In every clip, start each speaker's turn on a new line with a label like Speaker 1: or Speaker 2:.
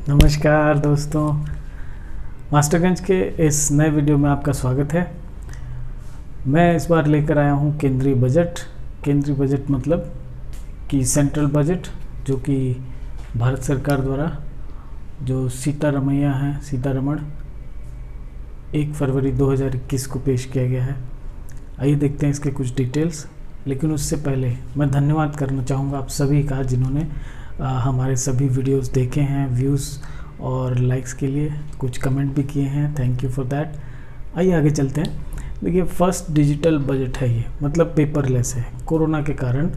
Speaker 1: नमस्कार दोस्तों, मास्टरगंज के इस नए वीडियो में आपका स्वागत है। मैं इस बार लेकर आया हूँ केंद्रीय बजट। केंद्रीय बजट मतलब कि सेंट्रल बजट, जो कि भारत सरकार द्वारा जो सीतारमण 1 फरवरी 2021 को पेश किया गया है। आइए देखते हैं इसके कुछ डिटेल्स। लेकिन उससे पहले मैं धन्यवाद करना चाहूँगा आप सभी का, जिन्होंने हमारे सभी वीडियोस देखे हैं। व्यूज़ और लाइक्स के लिए कुछ कमेंट भी किए हैं, थैंक यू फॉर दैट। आइए आगे चलते हैं। देखिए, फर्स्ट डिजिटल बजट है ये, मतलब पेपरलेस है। कोरोना के कारण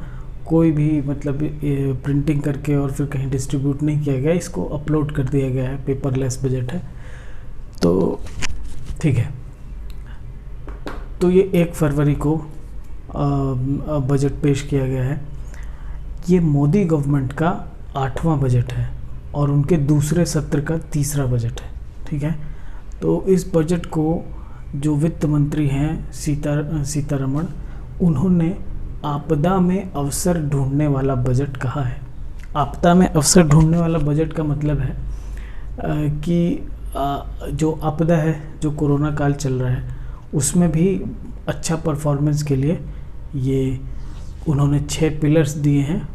Speaker 1: कोई भी मतलब प्रिंटिंग करके और फिर कहीं डिस्ट्रीब्यूट नहीं किया गया, इसको अपलोड कर दिया गया है। पेपरलेस बजट है, तो ठीक है। तो ये 1 फरवरी को बजट पेश किया गया है। ये मोदी गवर्नमेंट का 8वां बजट है और उनके दूसरे सत्र का तीसरा बजट है। ठीक है, तो इस बजट को जो वित्त मंत्री हैं सीतारमण, उन्होंने आपदा में अवसर ढूंढने वाला बजट कहा है। आपदा में अवसर ढूंढने वाला बजट का मतलब है कि जो आपदा है, जो कोरोना काल चल रहा है, उसमें भी अच्छा परफॉर्मेंस के लिए ये उन्होंने 6 पिलर्स दिए हैं।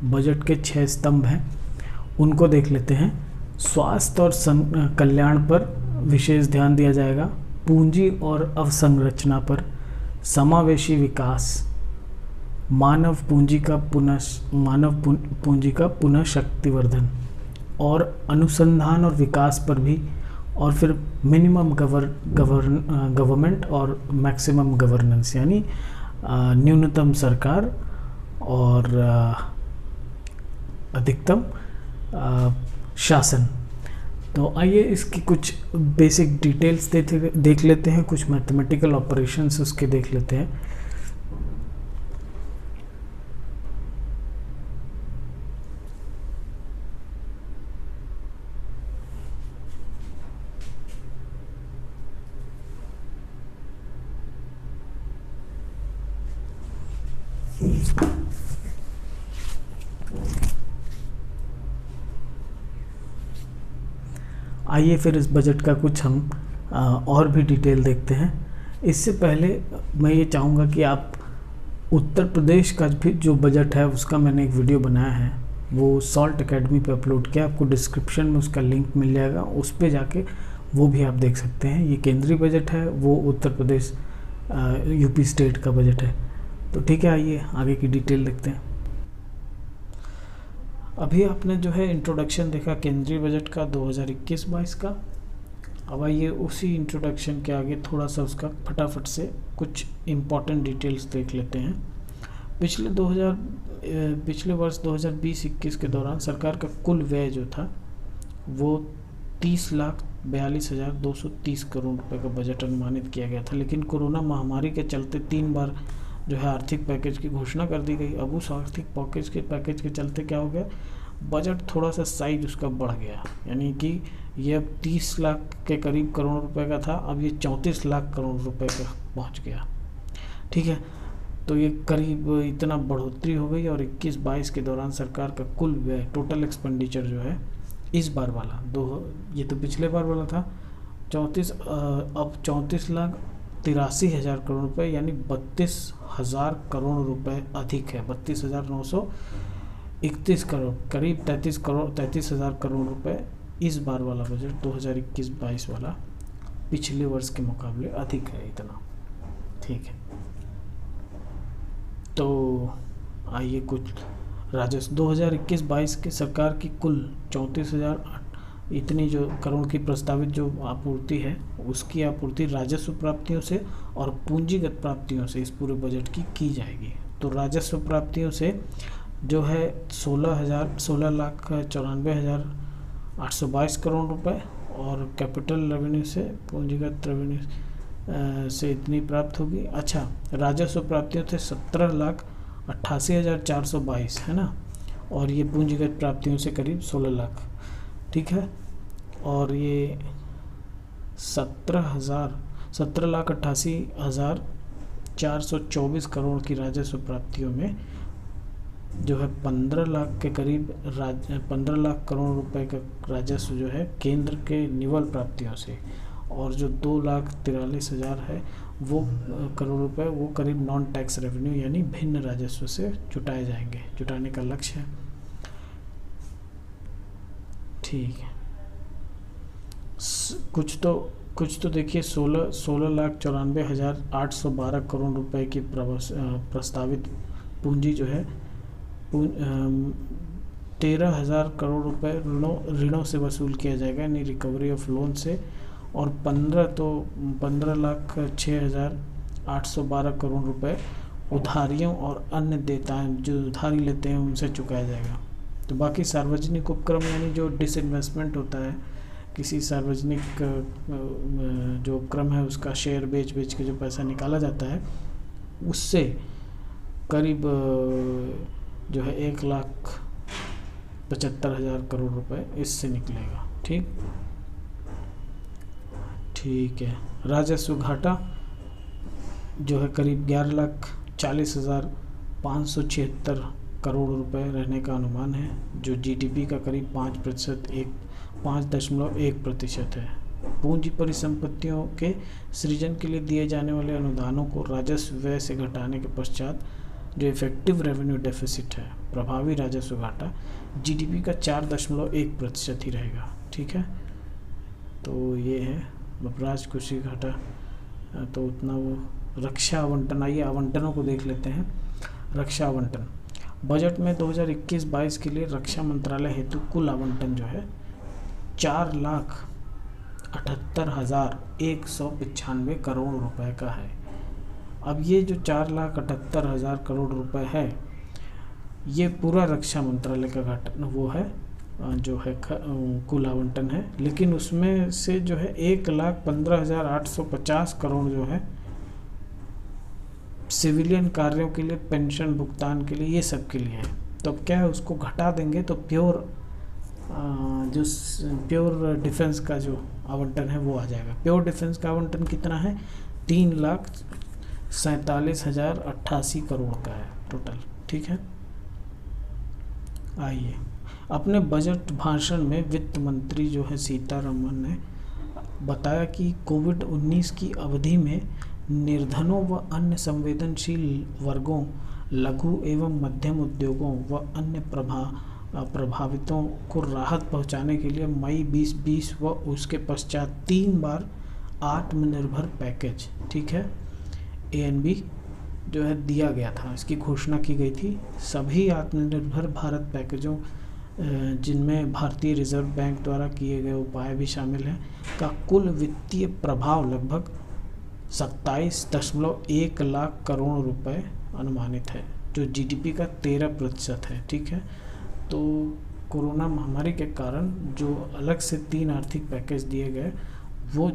Speaker 1: बजट के 6 स्तंभ हैं, उनको देख लेते हैं। स्वास्थ्य और कल्याण पर विशेष ध्यान दिया जाएगा। पूंजी और अवसंरचना पर, समावेशी विकास, मानव पूंजी का पुनः शक्तिवर्धन और अनुसंधान और विकास पर भी, और फिर मिनिमम गवर्नमेंट और मैक्सिमम गवर्नेंस, यानी न्यूनतम सरकार और अधिकतम शासन। तो आइए इसकी कुछ बेसिक डिटेल्स देख लेते हैं। कुछ मैथमेटिकल ऑपरेशंस उसके देख लेते हैं। आइए फिर इस बजट का कुछ हम और भी डिटेल देखते हैं। इससे पहले मैं ये चाहूँगा कि आप उत्तर प्रदेश का भी जो बजट है उसका मैंने एक वीडियो बनाया है, वो सॉल्ट एकेडमी पे अपलोड किया। आपको डिस्क्रिप्शन में उसका लिंक मिल जाएगा, उस पे जाके वो भी आप देख सकते हैं। ये केंद्रीय बजट है, वो उत्तर प्रदेश यूपी स्टेट का बजट है। तो ठीक है, आइए आगे की डिटेल देखते हैं। अभी आपने जो है इंट्रोडक्शन देखा केंद्रीय बजट का 2021-22 का। अब आइए उसी इंट्रोडक्शन के आगे थोड़ा सा उसका फटाफट से कुछ इम्पॉर्टेंट डिटेल्स देख लेते हैं। पिछले वर्ष 2020-21 के दौरान सरकार का कुल व्यय जो था वो 30,42,230 करोड़ रुपए का बजट अनुमानित किया गया था। लेकिन कोरोना महामारी के चलते 3 बार जो है आर्थिक पैकेज की घोषणा कर दी गई। अब उस आर्थिक पैकेज के चलते क्या हो गया, बजट थोड़ा सा साइज उसका बढ़ गया। यानी कि ये अब 30 लाख के करीब करोड़ रुपए का था, अब ये 34 लाख करोड़ रुपए का पहुंच गया। ठीक है, तो ये करीब इतना बढ़ोतरी हो गई। और 21-22 के दौरान सरकार का कुल व्यय, टोटल एक्सपेंडिचर जो है इस बार वाला, ये तो पिछले बार वाला था, अब 34,83,000 करोड़ रुपए, यानी 32,000 करोड़ रुपए अधिक है। 32,931 करोड़, करीब 33,000 करोड़ रुपए इस बार वाला बजट 2021-22 वाला पिछले वर्ष के मुकाबले अधिक है इतना। ठीक है, तो आइए कुछ राजस्व 2021-22 के सरकार की कुल 34,000 इतनी जो करोड़ की प्रस्तावित जो आपूर्ति है, उसकी आपूर्ति राजस्व प्राप्तियों से और पूंजीगत प्राप्तियों से इस पूरे बजट की जाएगी। तो राजस्व प्राप्तियों से जो है 16,94,822 करोड़ रुपए, और कैपिटल रेवेन्यू से, पूंजीगत रेवेन्यू से इतनी प्राप्त होगी। अच्छा, राजस्व प्राप्तियों से 17,88,422 है ना, और ये पूंजीगत प्राप्तियों से करीब 16 लाख। ठीक है, और ये 17,88,424 करोड़ की राजस्व प्राप्तियों में जो है 15 लाख के करीब 15 लाख करोड़ रुपए का राजस्व जो है केंद्र के निवल प्राप्तियों से, और जो 2,43,000 है वो करोड़ रुपए वो करीब नॉन टैक्स रेवेन्यू यानी भिन्न राजस्व से जुटाए जाएंगे, जुटाने का लक्ष्य है। ठीक है, कुछ तो देखिए 16,94,812 करोड़ रुपए की प्रस्तावित पूंजी जो है 13,000 करोड़ रुपए ऋणों से वसूल किया जाएगा यानी रिकवरी ऑफ लोन से, और 15,06,812 करोड़ रुपए उधारियों और अन्य देताएं जो उधारी लेते हैं उनसे चुकाया जाएगा। तो बाकी सार्वजनिक उपक्रम यानी जो डिसइन्वेस्टमेंट होता है, किसी सार्वजनिक जो उपक्रम है उसका शेयर बेच के जो पैसा निकाला जाता है उससे करीब जो है 1,75,000 करोड़ रुपए इससे निकलेगा। ठीक है, राजस्व घाटा जो है करीब 11,40,576 करोड़ रुपए रहने का अनुमान है, जो जीडीपी का करीब 5.1% है। पूंजी परिसंपत्तियों के सृजन के लिए दिए जाने वाले अनुदानों को राजस्व व्यय से घटाने के पश्चात जो इफेक्टिव रेवेन्यू डेफिसिट है, प्रभावी राजस्व घाटा जीडीपी का 4.1% ही रहेगा। ठीक है, तो ये है वपराश कृषि घाटा, तो उतना वो रक्षा आवंटन। आइए आवंटनों को देख लेते हैं। रक्षा आवंटन बजट में 2021-22 के लिए रक्षा मंत्रालय हेतु कुल आवंटन जो है 4,78,195 करोड़ रुपए का है। अब ये जो 4,78,000 करोड़ रुपए है ये पूरा रक्षा मंत्रालय का घाटा वो है जो है कुल आवंटन है, लेकिन उसमें से जो है 1,15,850 करोड़ जो है सिविलियन कार्यों के लिए, पेंशन भुगतान के लिए, ये सब के लिए है। तो अब क्या है, उसको घटा देंगे तो प्योर डिफेंस का जो आवंटन है वो आ जाएगा। प्योर डिफेंस का आवंटन कितना है? 3,47,088 करोड़ का है टोटल। ठीक है, आइए अपने बजट भाषण में वित्त मंत्री जो है सीतारमण ने बताया कि कोविड-19 की अवधि में निर्धनों व अन्य संवेदनशील वर्गों, लघु एवं मध्यम उद्योगों व अन्य प्रभावितों को राहत पहुंचाने के लिए मई 2020 व उसके पश्चात 3 बार आत्मनिर्भर पैकेज, ठीक है, ANB जो है दिया गया था। इसकी घोषणा की गई थी। सभी आत्मनिर्भर भारत पैकेजों जिनमें भारतीय रिजर्व बैंक द्वारा किए गए उपाय भी शामिल हैं का कुल वित्तीय प्रभाव लगभग 27.1 लाख करोड़ रुपए अनुमानित है, जो जीडीपी का 13% है। ठीक है, तो कोरोना महामारी के कारण जो अलग से 3 आर्थिक पैकेज दिए गए वो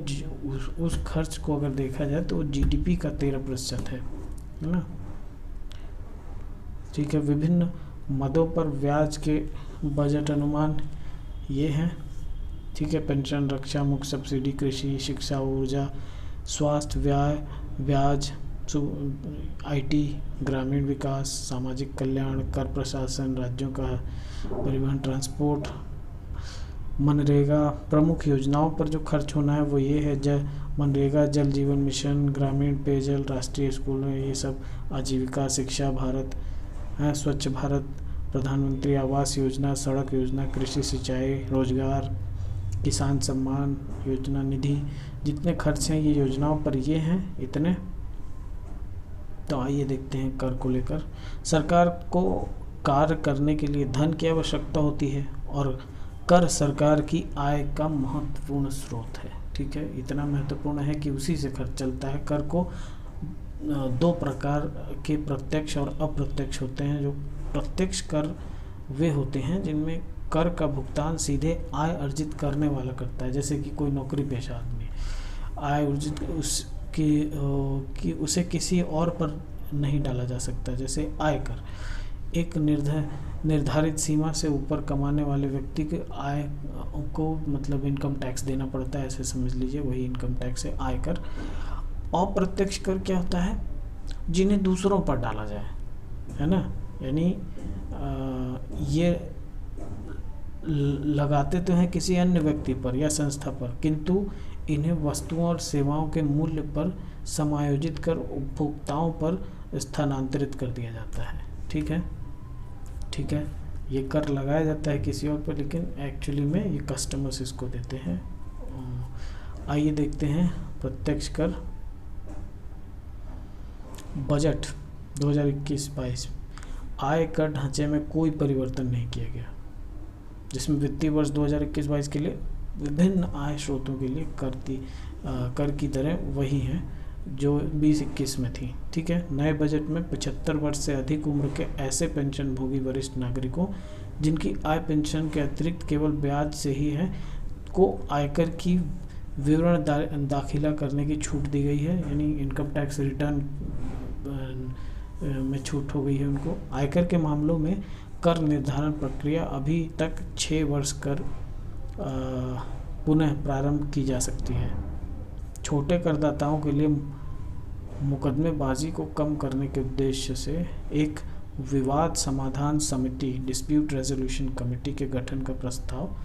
Speaker 1: उस खर्च को अगर देखा जाए तो जीडीपी का 13% है ना। ठीक है, विभिन्न मदों पर ब्याज के बजट अनुमान ये हैं। ठीक है, पेंशन, रक्षा, मुख्य सब्सिडी, कृषि, शिक्षा, ऊर्जा, स्वास्थ्य, ब्याज, आईटी, ग्रामीण विकास, सामाजिक कल्याण, कर प्रशासन, राज्यों का परिवहन, ट्रांसपोर्ट, मनरेगा। प्रमुख योजनाओं पर जो खर्च होना है वो ये है मनरेगा, जल जीवन मिशन, ग्रामीण पेयजल, राष्ट्रीय स्कूल, ये सब, आजीविका, शिक्षा भारत है, स्वच्छ भारत, प्रधानमंत्री आवास योजना, सड़क योजना, कृषि सिंचाई, रोजगार, किसान सम्मान योजना निधि। जितने खर्च हैं ये योजनाओं पर ये हैं इतने। तो आइए देखते हैं कर को लेकर। सरकार को कार्य करने के लिए धन की आवश्यकता होती है और कर सरकार की आय का महत्वपूर्ण स्रोत है। ठीक है, इतना महत्वपूर्ण है कि उसी से खर्च चलता है। कर को 2 प्रकार के प्रत्यक्ष और अप्रत्यक्ष होते हैं। जो प्रत्यक्ष कर वे होते हैं जिनमें कर का भुगतान सीधे आय अर्जित करने वाला करता है, जैसे कि कोई नौकरी पेशा आदमी आय अर्जित उसे किसी और पर नहीं डाला जा सकता, जैसे आयकर। एक निर्धारित सीमा से ऊपर कमाने वाले व्यक्ति के आय को मतलब इनकम टैक्स देना पड़ता है, ऐसे समझ लीजिए, वही इनकम टैक्स है आयकर। अप्रत्यक्ष कर क्या होता है? जिन्हें दूसरों पर डाला जाए, है ना, यानी ये लगाते तो हैं किसी अन्य व्यक्ति पर या संस्था पर, किंतु इन्हें वस्तुओं और सेवाओं के मूल्य पर समायोजित कर उपभोक्ताओं पर स्थानांतरित कर दिया जाता है। ठीक है, ठीक है, ये कर लगाया जाता है किसी और पर, लेकिन एक्चुअली में ये कस्टमर्स इसको देते हैं। आइए देखते हैं प्रत्यक्ष कर बजट 2021-22। आय कर ढांचे में कोई परिवर्तन नहीं किया गया, जिसमें वित्तीय वर्ष 2021-22 के लिए विभिन्न आय स्रोतों के लिए कर की दरें वही हैं जो 20-21 में थी। ठीक है, नए बजट में 75 वर्ष से अधिक उम्र के ऐसे पेंशन भोगी वरिष्ठ नागरिकों जिनकी आय पेंशन के अतिरिक्त केवल ब्याज से ही है को आयकर की विवरण दाखिला करने की छूट दी गई है, यानी इनकम टैक्स रिटर्न में छूट हो गई है उनको। आयकर के मामलों में कर निर्धारण प्रक्रिया अभी तक 6 वर्ष कर पुनः प्रारंभ की जा सकती है। छोटे करदाताओं के लिए मुकदमेबाजी को कम करने के उद्देश्य से एक विवाद समाधान समिति डिस्प्यूट रेजोल्यूशन कमेटी के गठन का प्रस्ताव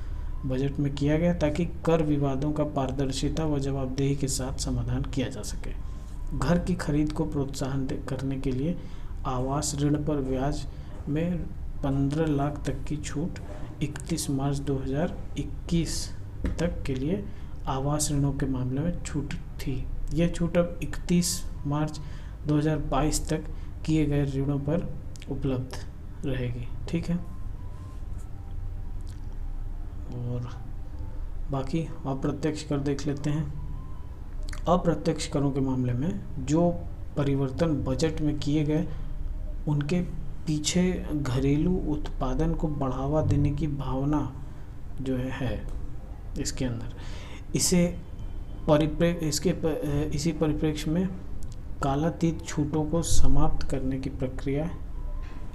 Speaker 1: बजट में किया गया, ताकि कर विवादों का पारदर्शिता व जवाबदेही के साथ समाधान किया जा सके। घर की खरीद को प्रोत्साहन करने के लिए आवास ऋण पर ब्याज में 15 लाख तक की छूट 31 मार्च 2021 तक के लिए आवास ऋणों के मामले में छूट थी। यह छूट अब 31 मार्च 2022 तक किए गए ऋणों पर उपलब्ध रहेगी। ठीक है, और बाकी अप्रत्यक्ष कर देख लेते हैं। अप्रत्यक्ष करों के मामले में जो परिवर्तन बजट में किए गए उनके पीछे घरेलू उत्पादन को बढ़ावा देने की भावना जो है इसके अंदर। इसी परिप्रेक्ष्य में कालातीत छूटों को समाप्त करने की प्रक्रिया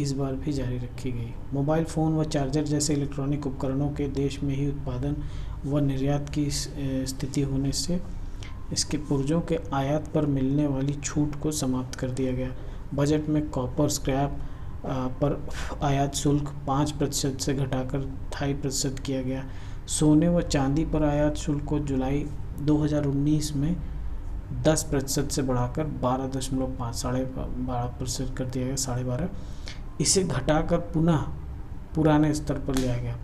Speaker 1: इस बार भी जारी रखी गई। मोबाइल फ़ोन व चार्जर जैसे इलेक्ट्रॉनिक उपकरणों के देश में ही उत्पादन व निर्यात की स्थिति होने से इसके पुर्जों के आयात पर मिलने वाली छूट को समाप्त कर दिया गया। बजट में कॉपर स्क्रैप पर आयात शुल्क 5% से घटाकर 2.5% किया गया। सोने व चांदी पर आयात शुल्क को जुलाई 2019 में 10% से बढ़ाकर 12.5% कर दिया गया, 12.5%। इसे घटाकर पुनः पुराने स्तर पर लिया गया।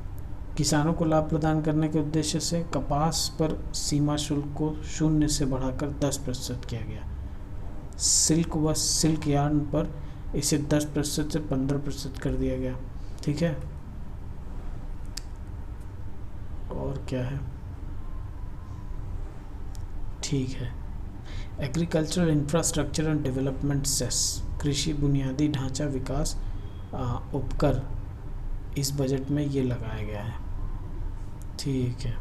Speaker 1: किसानों को लाभ प्रदान करने के उद्देश्य से कपास पर सीमा शुल्क को 0 से बढ़ाकर 10% किया गया। सिल्क व सिल्क यार्न पर इसे 10% से 15% कर दिया गया। ठीक है, और क्या है, ठीक है। Agricultural infrastructure and development cess, कृषि बुनियादी ढांचा विकास उपकर इस बजट में ये लगाया गया है। ठीक है,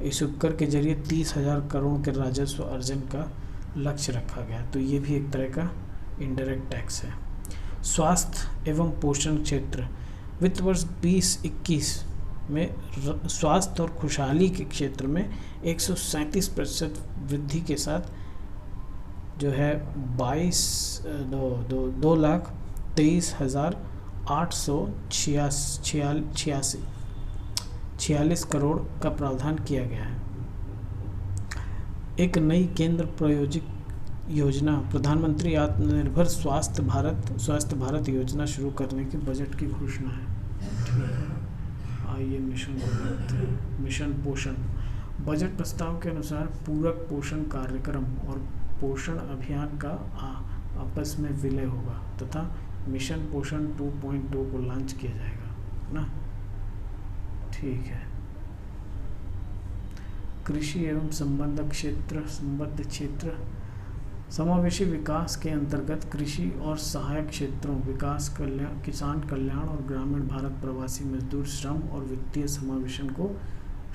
Speaker 1: इस उपकर के जरिए 30,000 करोड़ के राजस्व अर्जन का लक्ष्य रखा गया, तो ये भी एक तरह का इनडायरेक्ट टैक्स है। स्वास्थ्य एवं पोषण क्षेत्र, वित्त वर्ष 2021 में स्वास्थ्य और खुशहाली के क्षेत्र में 137% वृद्धि के साथ जो है 2,23,846 करोड़ का प्रावधान किया गया है। एक नई केंद्र प्रायोजित योजना प्रधानमंत्री आत्मनिर्भर स्वास्थ्य भारत योजना शुरू करने की बजट की घोषणा है। आइए मिशन पोषण। बजट प्रस्ताव के अनुसार पूरक पोषण कार्यक्रम और पोषण अभियान का आपस में विलय होगा तथा मिशन पोषण 2.2 को लॉन्च किया जाएगा ना। ठीक है, कृषि एवं संबद्ध क्षेत्र समावेशी विकास के अंतर्गत कृषि और सहायक क्षेत्रों विकास कल्याण, किसान कल्याण और ग्रामीण भारत प्रवासी मजदूर श्रम और वित्तीय समावेशन को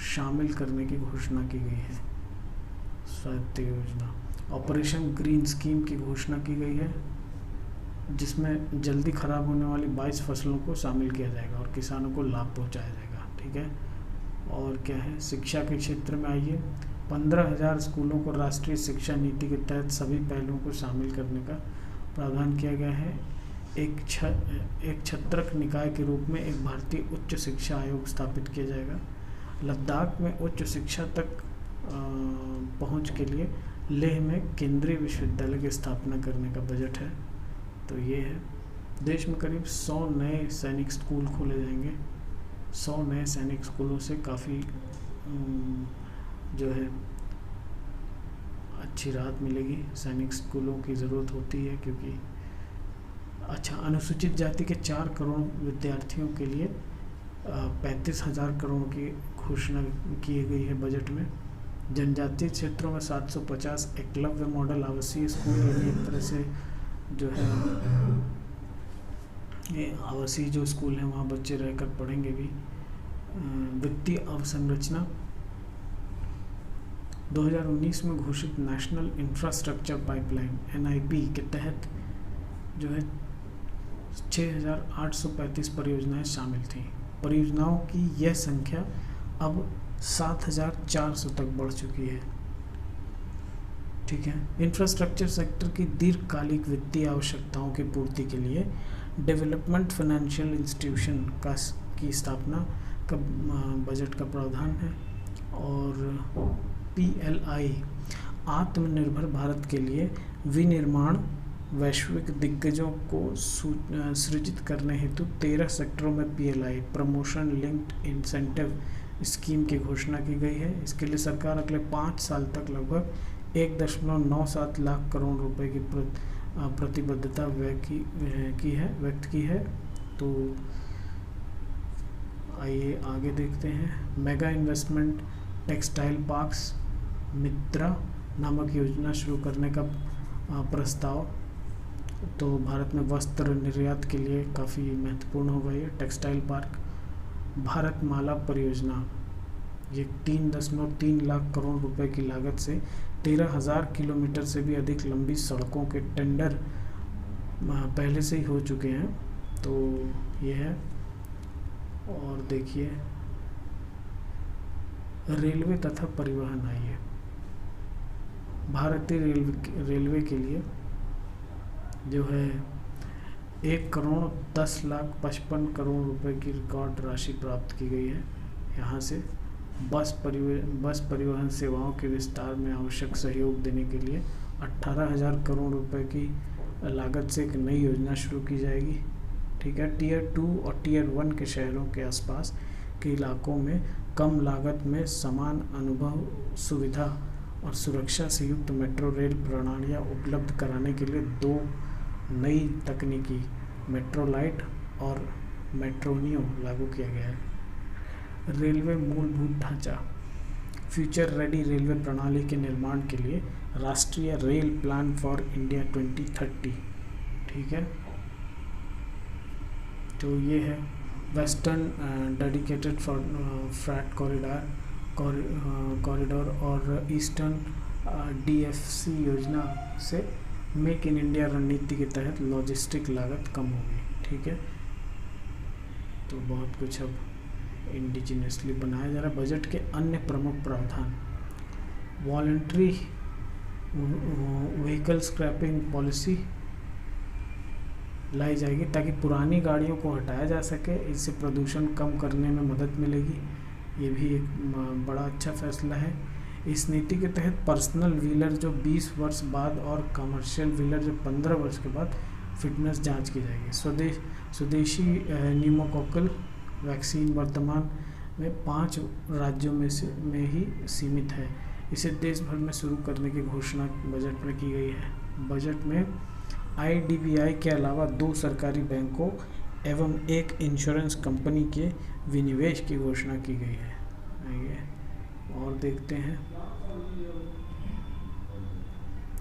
Speaker 1: शामिल करने की घोषणा की गई है। स्वायत्त योजना ऑपरेशन ग्रीन स्कीम की घोषणा की गई है, जिसमें जल्दी खराब होने वाली 22 फसलों को शामिल किया जाएगा और किसानों को लाभ पहुंचाया जाएगा। ठीक है, और क्या है, शिक्षा के क्षेत्र में आइए 15,000 स्कूलों को राष्ट्रीय शिक्षा नीति के तहत सभी पहलुओं को शामिल करने का प्रावधान किया गया है। एक छत्रक निकाय के रूप में एक भारतीय उच्च शिक्षा आयोग स्थापित किया जाएगा। लद्दाख में उच्च शिक्षा तक पहुंच के लिए लेह में केंद्रीय विश्वविद्यालय की स्थापना करने का बजट है। तो ये है। देश में करीब 100 नए सैनिक स्कूल खोले जाएंगे। 100 नए सैनिक स्कूलों से काफ़ी जो है अच्छी राहत मिलेगी। सैनिक स्कूलों की ज़रूरत होती है क्योंकि अच्छा, अनुसूचित जाति के 4 करोड़ विद्यार्थियों के लिए 35,000 करोड़ की घोषणा की गई है बजट में। जनजातीय क्षेत्रों में 750 एकलव्य मॉडल आवासीय स्कूल, यानी एक तरह से जो है ये आवासीय जो स्कूल हैं वहाँ बच्चे रहकर पढ़ेंगे भी। वित्तीय अवसंरचना 2019 में घोषित नेशनल इंफ्रास्ट्रक्चर पाइपलाइन NIP के तहत जो है 6,835 परियोजनाएं शामिल थीं। परियोजनाओं की यह संख्या अब 7,400 तक बढ़ चुकी है। ठीक है। इंफ्रास्ट्रक्चर सेक्टर की दीर्घकालिक वित्तीय आवश्यकताओं की पूर्ति के लिए डेवलपमेंट फाइनेंशियल इंस्टीट्यूशन की स्थापना का बजट का प्रावधान है। और PLI आत्मनिर्भर भारत के लिए विनिर्माण वैश्विक दिग्गजों को सृजित करने हेतु 13 सेक्टरों में PLI promotion linked incentive scheme की घोषणा की गई है। इसके लिए सरकार अगले 5 साल तक लगभग 1.97 लाख करोड़ रुपए की प्रतिबद्धता व्यक्त की है। तो आइए आगे देखते हैं। मेगा इन्वेस्टमेंट टेक्सटाइल पार्क्स मित्रा नामक योजना शुरू करने का प्रस्ताव। तो भारत में वस्त्र निर्यात के लिए काफ़ी महत्वपूर्ण होगा ये टेक्सटाइल पार्क। भारतमाला परियोजना, ये 3.3 लाख करोड़ रुपए की लागत से 13,000 किलोमीटर से भी अधिक लंबी सड़कों के टेंडर पहले से ही हो चुके हैं। तो ये है। और देखिए रेलवे तथा परिवहन, आइए भारतीय रेलवे के लिए जो है 1,10,55,00,000 करोड़ रुपए की रिकॉर्ड राशि प्राप्त की गई है। यहाँ से बस परिवहन सेवाओं के विस्तार में आवश्यक सहयोग देने के लिए 18,000 करोड़ रुपए की लागत से एक नई योजना शुरू की जाएगी। ठीक है। Tier 2 और Tier 1 के शहरों के आसपास के इलाकों में कम लागत में समान अनुभव, सुविधा और सुरक्षा से युक्त मेट्रो रेल प्रणालियाँ उपलब्ध कराने के लिए 2 नई तकनीकी मेट्रोलाइट और मेट्रोनियो लागू किया गया है। रेलवे मूलभूत ढांचा, फ्यूचर रेडी रेलवे प्रणाली के निर्माण के लिए राष्ट्रीय रेल प्लान फॉर इंडिया 2030। ठीक है। तो ये है वेस्टर्न डेडिकेटेड फ्रेट कॉरिडोर और ईस्टर्न DFC योजना से मेक इन इंडिया रणनीति के तहत लॉजिस्टिक लागत कम होगी। ठीक है। तो बहुत कुछ अब इंडिजिनियसली बनाया जा रहा है। बजट के अन्य प्रमुख प्रावधान, वॉलंटरी व्हीकल स्क्रैपिंग पॉलिसी लाई जाएगी ताकि पुरानी गाड़ियों को हटाया जा सके। इससे प्रदूषण कम करने में मदद मिलेगी। ये भी एक बड़ा अच्छा फैसला है। इस नीति के तहत पर्सनल व्हीलर जो 20 वर्ष बाद और कमर्शियल व्हीलर जो 15 वर्ष के बाद फिटनेस जांच की जाएगी। स्वदेशी न्यूमोकोकल वैक्सीन वर्तमान में 5 राज्यों में ही सीमित है। इसे देश भर में शुरू करने की घोषणा बजट में की गई है। बजट में IDBI के अलावा 2 सरकारी बैंकों एवं एक इंश्योरेंस कंपनी के विनिवेश की घोषणा की गई है। आइए और देखते हैं।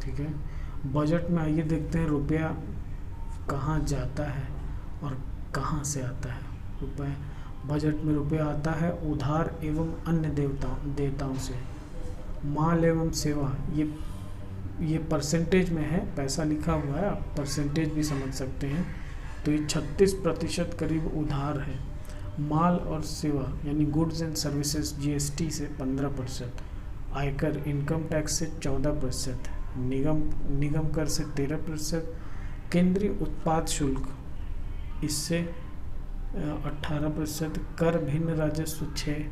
Speaker 1: ठीक है। बजट में आइए देखते हैं रुपया कहाँ जाता है और कहाँ से आता है। रुपये बजट में रुपया आता है उधार एवं अन्य देवताओं से। माल एवं सेवा, ये परसेंटेज में है, पैसा लिखा हुआ है, आप परसेंटेज भी समझ सकते हैं। तो ये 36% करीब उधार है। माल और सेवा यानी गुड्स एंड सर्विसेज GST से 15%, आयकर इनकम टैक्स से 14%, निगम कर से 13%, केंद्रीय उत्पाद शुल्क इससे 18%, कर भिन्न राजस्व 6,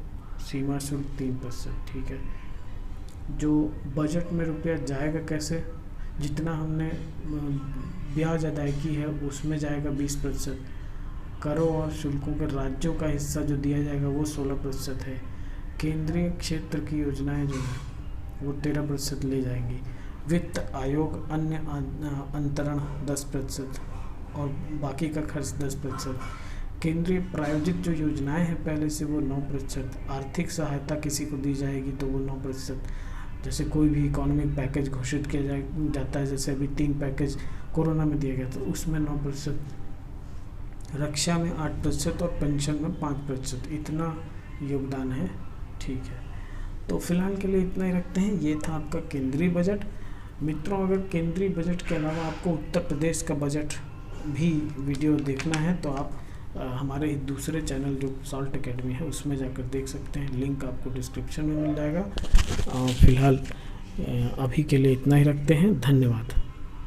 Speaker 1: सीमा शुल्क 3%। ठीक है, जो बजट में रुपया जाएगा कैसे, जितना हमने ब्याज अदायगी है उसमें जाएगा 20%, करों और शुल्कों के राज्यों का हिस्सा जो दिया जाएगा वो 16% है, केंद्रीय क्षेत्र की योजनाएं जो है वो 13% ले जाएंगी, वित्त आयोग अन्य अंतरण 10% और बाकी का खर्च 10%, केंद्रीय प्रायोजित जो योजनाएं हैं पहले से वो 9%, आर्थिक सहायता किसी को दी जाएगी तो वो 9%, जैसे कोई भी इकोनॉमिक पैकेज घोषित किया जाता है, जैसे अभी 3 पैकेज कोरोना में दिया गया तो उसमें 9%, रक्षा में 8% और पेंशन में 5%, इतना योगदान है। ठीक है, तो फिलहाल के लिए इतना ही रखते हैं। ये था आपका केंद्रीय बजट। मित्रों, अगर केंद्रीय बजट के अलावा आपको उत्तर प्रदेश का बजट भी वीडियो देखना है तो आप हमारे दूसरे चैनल जो सॉल्ट एकेडमी है उसमें जाकर देख सकते हैं, लिंक आपको डिस्क्रिप्शन में मिल जाएगा। फिलहाल अभी के लिए इतना ही रखते हैं। धन्यवाद।